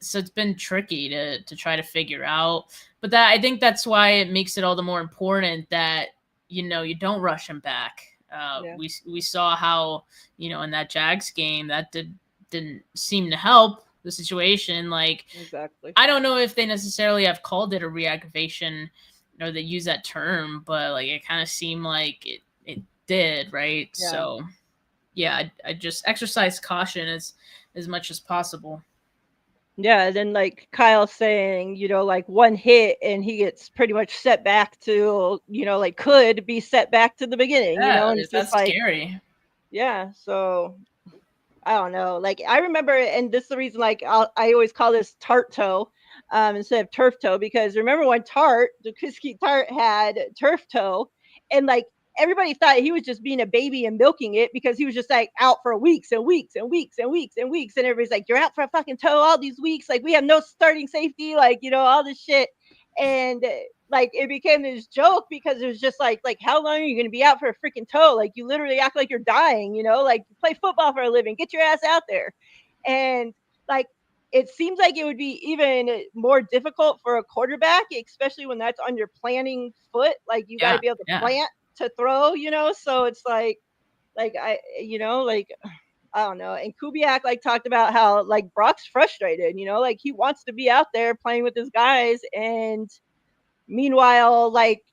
So it's been tricky to try to figure out, but that, I think that's why it makes it all the more important that, you know, you don't rush him back. We saw how, you know, in that Jags game that didn't seem to help the situation. Like, exactly. I don't know if they necessarily have called it a reactivation or they use that term, but like it kind of seemed like it did, right? Yeah. So yeah, I just exercise caution as much as possible. Yeah, and then like Kyle saying, you know, like one hit and he gets pretty much set back to, you know, like could be set back to the beginning, you know, and it's that's just like scary. Yeah, so I don't know. Like I remember, and this is the reason, like I always call this tart toe instead of turf toe, because remember when Jaquiski Tart had turf toe, and like everybody thought he was just being a baby and milking it because he was just like out for weeks and weeks and weeks and weeks and weeks, and everybody's like, you're out for a fucking toe all these weeks, like we have no starting safety, like, you know, all this shit. And like it became this joke because it was just like how long are you going to be out for a freaking toe? Like you literally act like you're dying, you know, like you play football for a living, get your ass out there. And like it seems like it would be even more difficult for a quarterback, especially when that's on your planning foot. Like you got to be able to plant to throw, you know. So it's like I, you know, like I don't know. And Kubiak like talked about how like Brock's frustrated, you know, like he wants to be out there playing with his guys, and meanwhile, like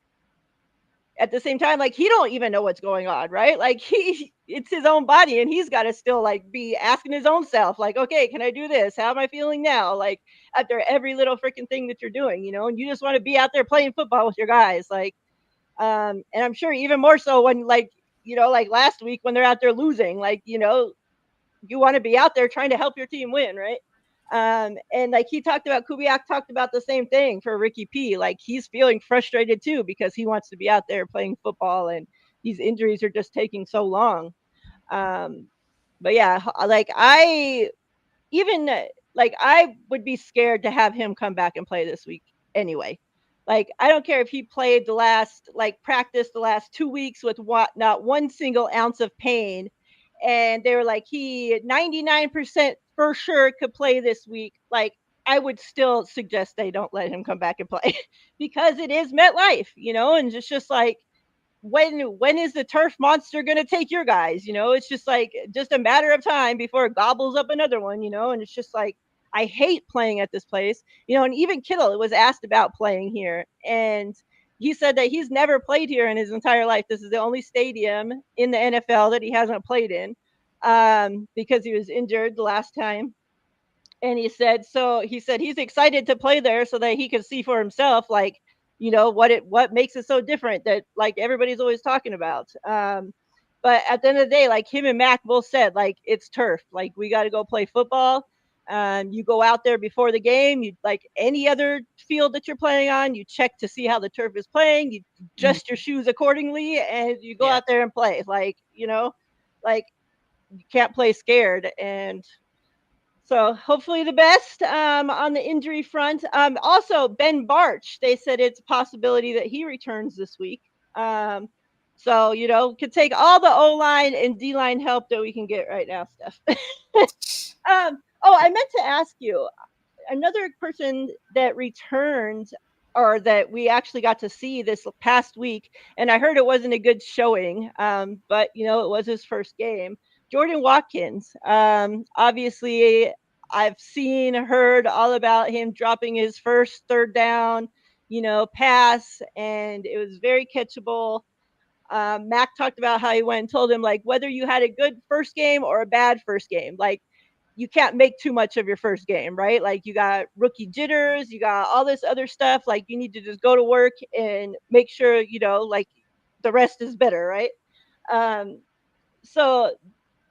at the same time, like he don't even know what's going on, right? Like it's his own body, and he's got to still like be asking his own self, like, okay, can I do this? How am I feeling now? Like after every little freaking thing that you're doing, you know, and you just want to be out there playing football with your guys, like, and I'm sure even more so when, like, you know, like last week when they're out there losing, like, you know, you want to be out there trying to help your team win, right? And like Kubiak talked about the same thing for Ricky P. Like he's feeling frustrated too because he wants to be out there playing football, and these injuries are just taking so long. But yeah, like I would be scared to have him come back and play this week anyway. Like I don't care if he played the last practice the last 2 weeks with not one single ounce of pain, and they were like he 99% for sure could play this week. Like I would still suggest they don't let him come back and play because it is MetLife, you know, and it's just like when is the turf monster going to take your guys? You know, it's just like just a matter of time before it gobbles up another one, you know, and it's just like I hate playing at this place, you know, and even Kittle was asked about playing here, and he said that he's never played here in his entire life. This is the only stadium in the NFL that he hasn't played in, because he was injured the last time. And he said he's excited to play there so that he can see for himself, like, what makes it so different that, like, everybody's always talking about. But at the end of the day, like, him and Mac both said, like, it's turf. Like, we got to go play football. You go out there before the game. You, like any other field that you're playing on, you check to see how the turf is playing. You adjust your shoes accordingly, and you go out there and play. Like, like, you can't play scared. And so hopefully the best on the injury front. Also, Ben Barch, they said it's a possibility that he returns this week. So, could take all the O-line and D-line help that we can get right now, Steph. I meant to ask you, another person that returned, or that we actually got to see this past week, and I heard it wasn't a good showing, but, it was his first game. Jordan Watkins. Obviously, I've heard all about him dropping his first third down, pass, and it was very catchable. Mac talked about how he went and told him, like, whether you had a good first game or a bad first game, like, you can't make too much of your first game, right? Like, you got rookie jitters, you got all this other stuff. Like, you need to just go to work and make sure, like, the rest is better, right? So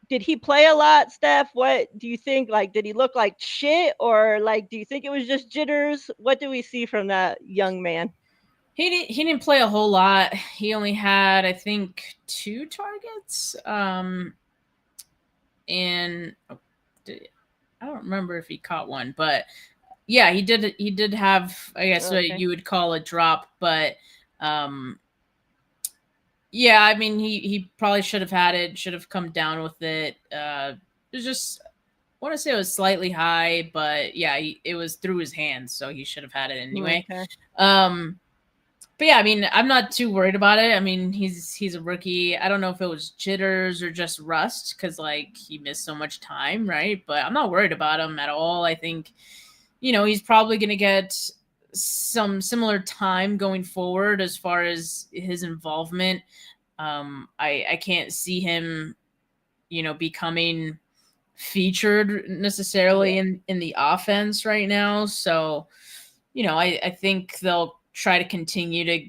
did he play a lot, Steph? What do you think? Like, did he look like shit, or, like, do you think it was just jitters? What do we see from that young man? He didn't play a whole lot. He only had, I think, 2 targets. And I don't remember if he caught one, but yeah, he did have, I guess, what you would call a drop, but yeah, I mean, he probably should have had it, should have come down with it. It was just, I want to say it was slightly high, but yeah, it was through his hands, so he should have had it anyway. Okay. But yeah, I mean, I'm not too worried about it. I mean, he's a rookie. I don't know if it was jitters or just rust, because, like, he missed so much time, right? But I'm not worried about him at all. I think, he's probably going to get some similar time going forward as far as his involvement. I can't see him, becoming featured necessarily in the offense right now. So, I think they'll try to continue to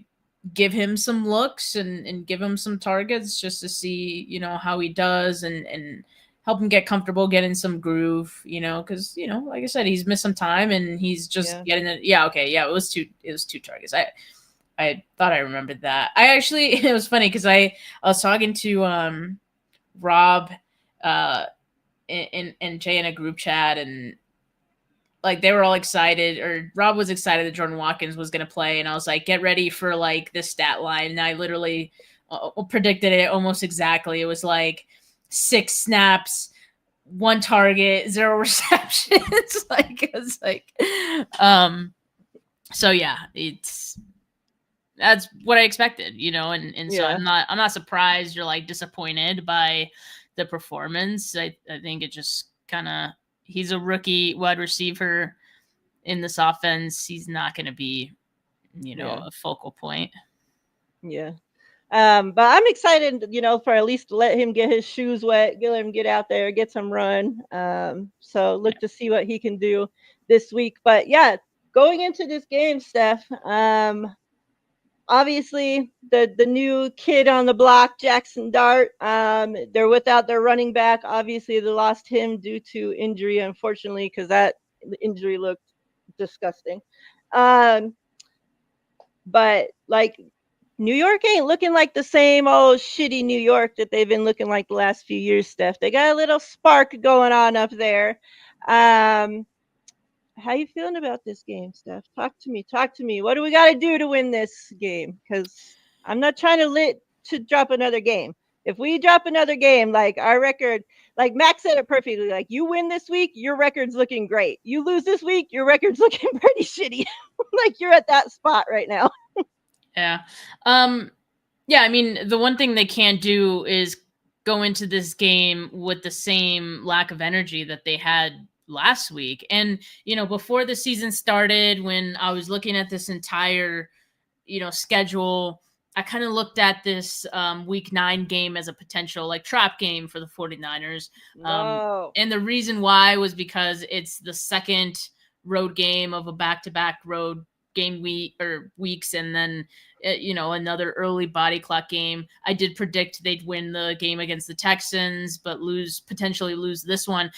give him some looks and give him some targets just to see, how he does and help him get comfortable, get in some groove, because, like I said, he's missed some time and he's just getting it. Yeah. Okay. Yeah. It was two targets. I thought I remembered that. It was funny because I was talking to Rob and Jay in a group chat, and, like, they were all excited, or Rob was excited that Jordan Watkins was going to play. And I was like, get ready for, like, this stat line. And I literally predicted it almost exactly. It was like 6 snaps, 1 target, 0 receptions. So yeah, that's what I expected, and so I'm not surprised you're, like, disappointed by the performance. I think it just kind of, he's a rookie wide receiver in this offense. He's not going to be, a focal point. Yeah. But I'm excited, for at least to let him get his shoes wet, let him get out there, get some run. So look to see what he can do this week. But yeah, going into this game, Steph, obviously the new kid on the block, Jackson Dart, they're without their running back. Obviously they lost him due to injury, unfortunately, because that injury looked disgusting. But, like, New York ain't looking like the same old shitty New York that they've been looking like the last few years, Steph. They got a little spark going on up there. How you feeling about this game, Steph? Talk to me. What do we got to do to win this game? Because I'm not trying to drop another game. If we drop another game, like, our record, like Max said it perfectly, like, you win this week, your record's looking great. You lose this week, your record's looking pretty shitty. Like, you're at that spot right now. Yeah. Yeah, I mean, the one thing they can't do is go into this game with the same lack of energy that they had last week. And, before the season started, when I was looking at this entire, schedule, I kind of looked at this week 9 game as a potential like trap game for the 49ers. No. And the reason why was because it's the second road game of a back-to-back road game weeks, and then another early body clock game. I did predict they'd win the game against the Texans, but potentially lose this one.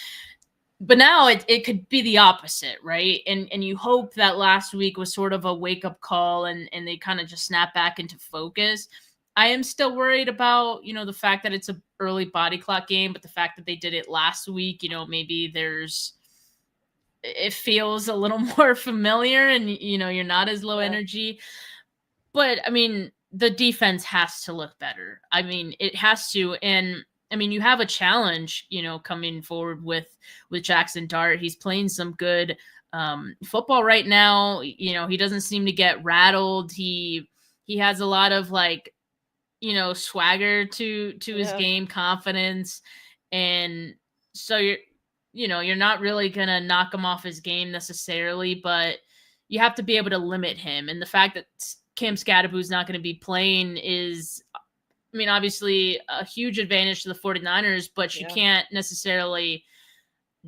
But now it could be the opposite, right? And you hope that last week was sort of a wake-up call and they kind of just snap back into focus. I am still worried about, the fact that it's a early body clock game, but the fact that they did it last week, maybe it feels a little more familiar and, you're not as low energy. But, I mean, the defense has to look better. I mean, it has to. And, I mean, you have a challenge, coming forward with Jackson Dart. He's playing some good football right now. He doesn't seem to get rattled. He has a lot of like, swagger to his game, confidence. And so you're not really going to knock him off his game necessarily, but you have to be able to limit him. And the fact that Cam Skattebo is not going to be playing is, I mean, obviously a huge advantage to the 49ers, but you can't necessarily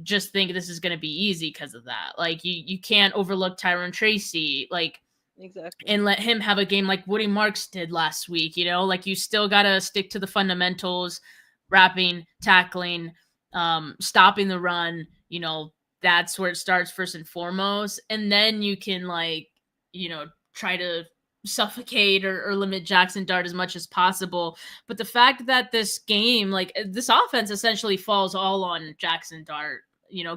just think this is going to be easy because of that. Like you can't overlook Tyrone Tracy, like, exactly, and let him have a game like Woody Marks did last week. Like you still got to stick to the fundamentals, wrapping, tackling, stopping the run. That's where it starts first and foremost. And then you can try to suffocate or limit Jackson Dart as much as possible. But the fact that this game, like this offense essentially falls all on Jackson Dart,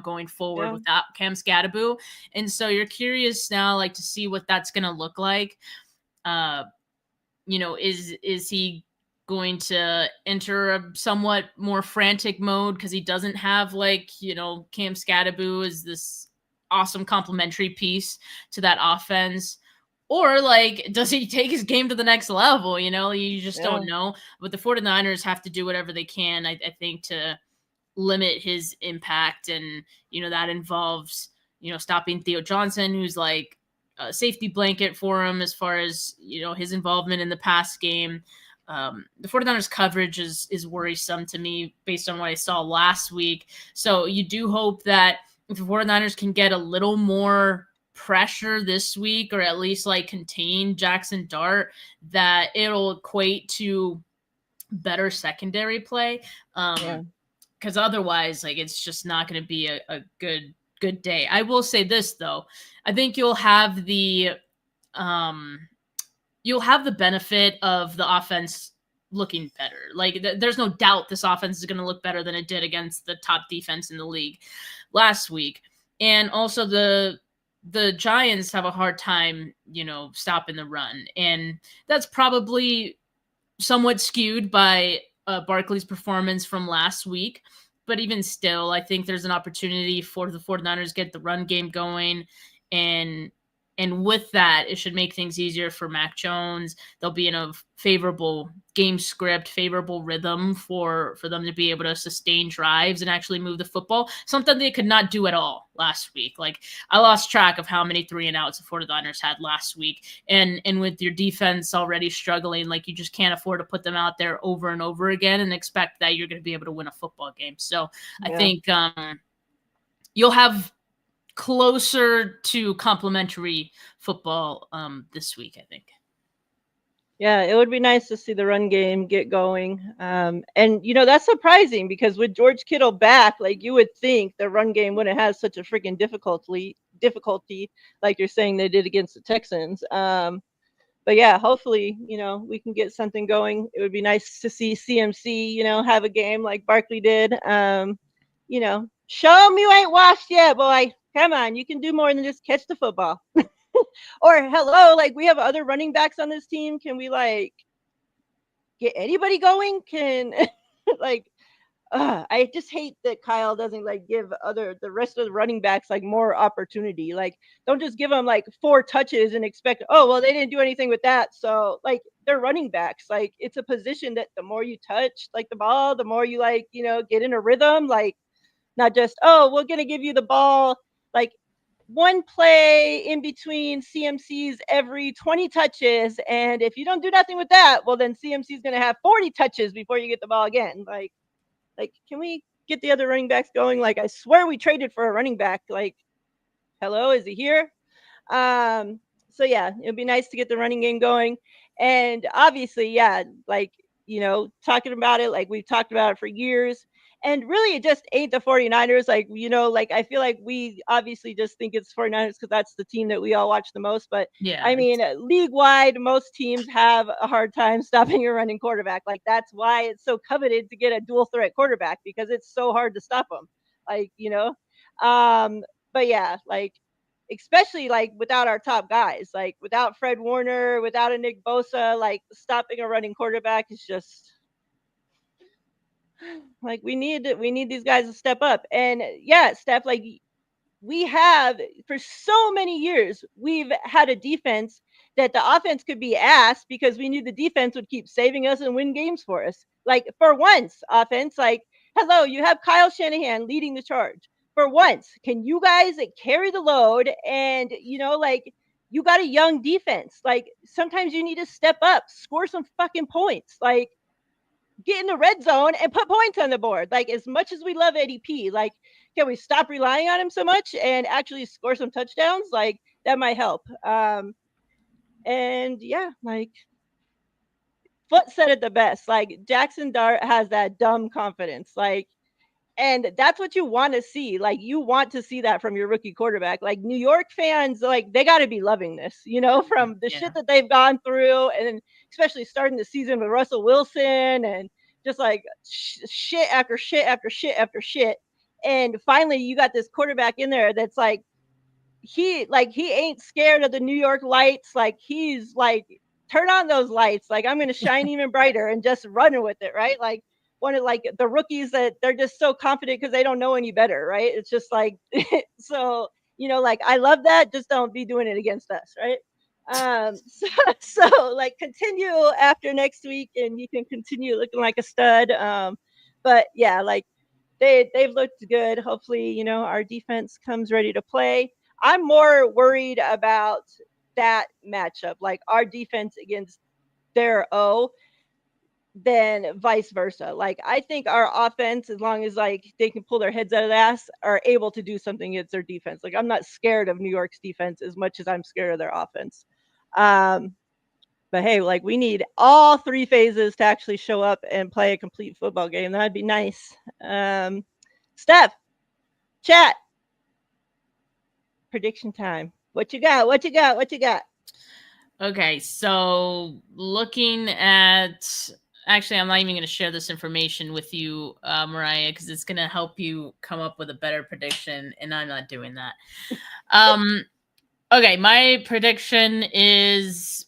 going forward without Cam Skattebo. And so you're curious now, like, to see what that's going to look like. Is he going to enter a somewhat more frantic mode because he doesn't have Cam Skattebo is this awesome complementary piece to that offense? Or does he take his game to the next level? You just don't know. But the 49ers have to do whatever they can, I think, to limit his impact. And, that involves, stopping Theo Johnson, who's like a safety blanket for him as far as, his involvement in the pass game. The 49ers coverage is worrisome to me based on what I saw last week. So you do hope that if the 49ers can get a little more pressure this week, or at least contain Jackson Dart, that it'll equate to better secondary play. Because otherwise, it's just not going to be a good day. I will say this though, I think you'll have the benefit of the offense looking better. There's no doubt this offense is going to look better than it did against the top defense in the league last week. And also the Giants have a hard time, stopping the run. And that's probably somewhat skewed by Barkley's performance from last week. But even still, I think there's an opportunity for the 49ers to get the run game going. And with that, it should make things easier for Mac Jones. They'll be in a favorable game script, favorable rhythm for them to be able to sustain drives and actually move the football, something they could not do at all last week. I lost track of how many 3-and-outs the 49ers had last week. And with your defense already struggling, you just can't afford to put them out there over and over again and expect that you're going to be able to win a football game. So I think you'll have closer to complementary football this week, I think. Yeah, it would be nice to see the run game get going. And, that's surprising because with George Kittle back, you would think the run game wouldn't have such a freaking difficulty like you're saying they did against the Texans. But yeah, hopefully, we can get something going. It would be nice to see CMC, have a game like Barkley did. Show them you ain't washed yet, boy. Come on, you can do more than just catch the football. Or hello, we have other running backs on this team. Can we get anybody going? Can I just hate that Kyle doesn't give the rest of the running backs more opportunity. Don't just give them 4 touches and expect, oh well, they didn't do anything with that. So they're running backs. It's a position that the more you touch the ball, the more you get in a rhythm. Not just, oh, we're gonna give you the ball one play in between CMCs every 20 touches. And if you don't do nothing with that, well, then CMC is going to have 40 touches before you get the ball again. Like, can we get the other running backs going? Like, I swear we traded for a running back. Like, hello, is he here? So yeah, it'd be nice to get the running game going. And obviously, yeah, like, talking about it, like we've talked about it for years. And really, it just ain't the 49ers. Like, like I feel like we obviously just think it's 49ers because that's the team that we all watch the most. But Yeah. I mean, league wide, most teams have a hard time stopping a running quarterback. Like, that's why it's so coveted to get a dual threat quarterback, because it's so hard to stop them. Like, but yeah, like, especially like without our top guys, like without Fred Warner, without a Nick Bosa, like stopping a running quarterback is just like we need these guys to step up. And yeah, Steph, like we have for so many years, we've had a defense that the offense could be asked because we knew the defense would keep saving us and win games for us. Like, for once, offense, like, hello, you have Kyle Shanahan leading the charge. For once, can you guys carry the load? And, like, you got a young defense. Like, sometimes you need to step up, score some fucking points. Like, get in the red zone and put points on the board. Like, as much as we love ADP, like, can we stop relying on him so much and actually score some touchdowns? Like, that might help. And yeah, like, Foot said it the best. Like, Jackson Dart has that dumb confidence. Like, and that's what you want to see. Like, you want to see that from your rookie quarterback. Like, New York fans, like, they got to be loving this, from the shit that they've gone through, and especially starting the season with Russell Wilson and just like shit after shit after shit after shit. And finally, you got this quarterback in there that's like, he ain't scared of the New York lights. Like, he's like, turn on those lights. Like, I'm going to shine even brighter, and just running with it. Right. Like, one of like the rookies that they're just so confident because they don't know any better. Right. It's just like, so, like, I love that. Just don't be doing it against us. Right. So like, continue after next week and you can continue looking like a stud. But yeah, like, they've looked good. Hopefully, our defense comes ready to play. I'm more worried about that matchup, like our defense against their O, than vice versa. Like, I think our offense, as long as like they can pull their heads out of the ass, are able to do something against their defense. Like, I'm not scared of New York's defense as much as I'm scared of their offense. But hey, like, we need all three phases to actually show up and play a complete football game. That'd be nice. Steph, chat, prediction time. What you got? What you got? What you got? Okay, so looking at, actually, I'm not even going to share this information with you, Mariah, because it's going to help you come up with a better prediction, and I'm not doing that. Okay, my prediction is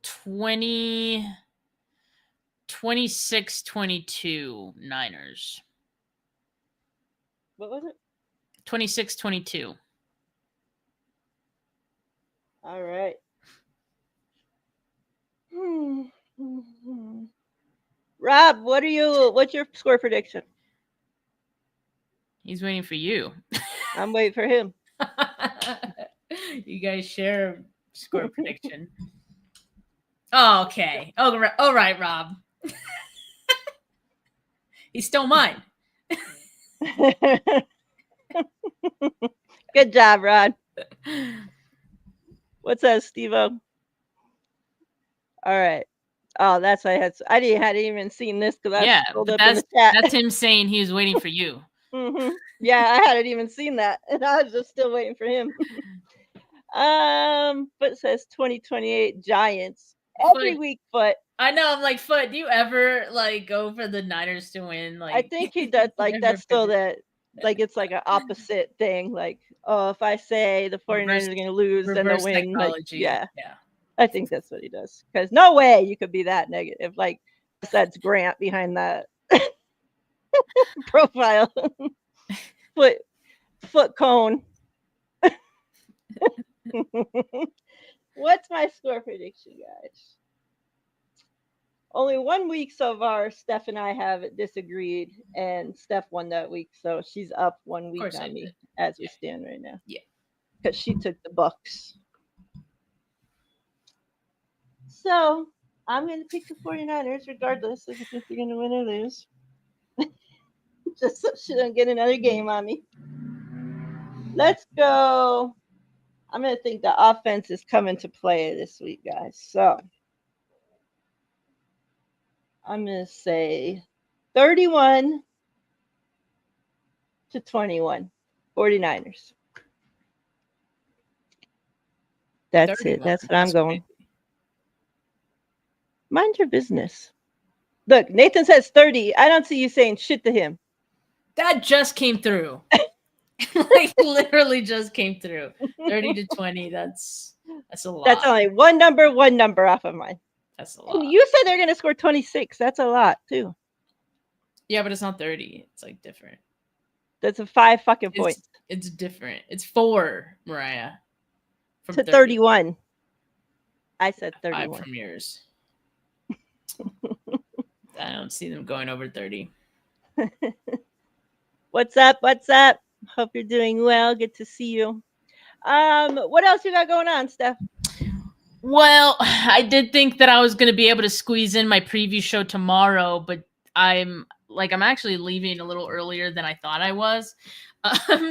26-22 Niners. What was it? 26-22. All right. Rob, what's your score prediction? He's waiting for you. I'm waiting for him. You guys share score prediction. Oh, okay. Oh, all right, Rob. He stole mine. Good job, Rod. What's that, Steve-O? All right. Oh, that's why I hadn't even seen this because I scrolled up in the chat. That's him saying he was waiting for you. Mm-hmm. Yeah, I hadn't even seen that, and I was just still waiting for him. But it says 2028 Giants every week. Foot. I know. I'm like, Foot. Do you ever like go for the Niners to win? Like, I think he does. Like, that's still that. Like, it's like an opposite thing. Like, oh, if I say the 49ers are going to lose, then they'll win. Like, yeah. I think that's what he does. Because no way you could be that negative. Like, that's Grant behind that profile. Foot cone. What's my score prediction, guys? Only 1 week so far, Steph and I have disagreed, and Steph won that week, so she's up 1 Of week course I on me did. as we stand right now. Yeah. Because she took the Bucks. So I'm going to pick the 49ers regardless if I think they're going to win or lose. Just so she don't get another game on me. Let's go. I'm going to think the offense is coming to play this week, guys. So I'm going to say 31-21, 49ers. That's 31. it. That's what I'm That's going. crazy. Mind your business. Look, Nathan says 30. I don't see you saying shit to him. That just came through. Like literally just came through. 30-20. That's a lot. That's only one number off of mine. That's a lot. And you said they're going to score 26. That's a lot, too. Yeah, but it's not 30. It's like different. That's a 5 fucking points. It's different. It's 4, Mariah. From to 31. I said 31. 5 from yours. I don't see them going over 30. What's up? What's up? Hope you're doing well. Good to see you. What else you got going on, Steph? Well, I did think that I was going to be able to squeeze in my preview show tomorrow, but I'm actually leaving a little earlier than I thought I was.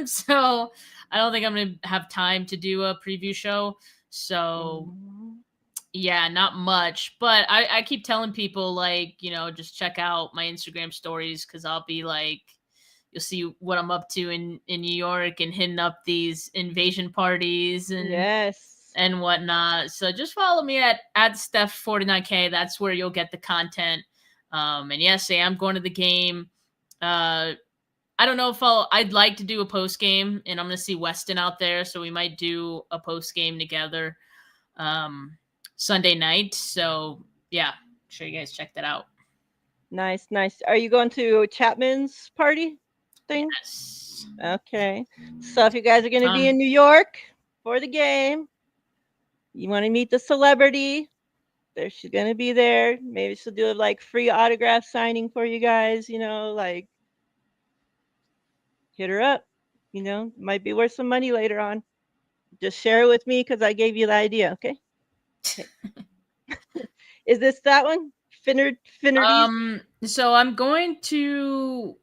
So I don't think I'm going to have time to do a preview show. So yeah, not much, but I keep telling people, like, you know, just check out my Instagram stories, because I'll be like, you'll see what I'm up to in New York and hitting up these invasion parties and yes and whatnot. So just follow me at Steph49K. That's where you'll get the content. And yes, I am going to the game. I don't know if I'd like to do a post game, and I'm going to see Weston out there, so we might do a post game together Sunday night. So yeah, sure you guys check that out. Nice. Are you going to Chapman's party thing? Yes. Okay. So if you guys are going to be in New York for the game, you want to meet the celebrity, there she's going to be there. Maybe she'll do like free autograph signing for you guys, you know, like hit her up, you know, might be worth some money later on. Just share it with me because I gave you the idea, okay? Is this that one? Finnerties? So I'm going to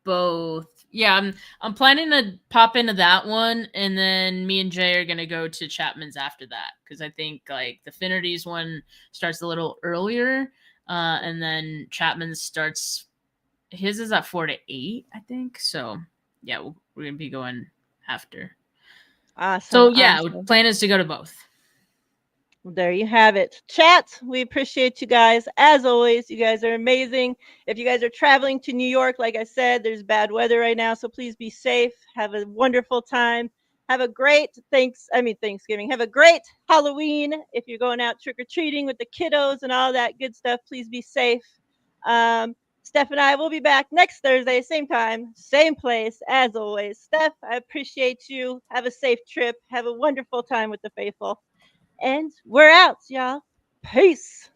both. Yeah, I'm planning to pop into that one, and then me and Jay are gonna go to Chapman's after that, because I think like the Finnerties one starts a little earlier, and then Chapman's starts. His is at 4 to 8, I think. So yeah, we're gonna be going after. Awesome. So yeah, plan is to go to both. There you have it. Chat, we appreciate you guys. As always, you guys are amazing. If you guys are traveling to New York, like I said, there's bad weather right now, so please be safe. Have a wonderful time. Have a great Thanksgiving. Have a great Halloween. If you're going out trick-or-treating with the kiddos and all that good stuff, please be safe. Steph and I will be back next Thursday, same time, same place, as always. Steph, I appreciate you. Have a safe trip. Have a wonderful time with the faithful. And we're out, y'all. Peace.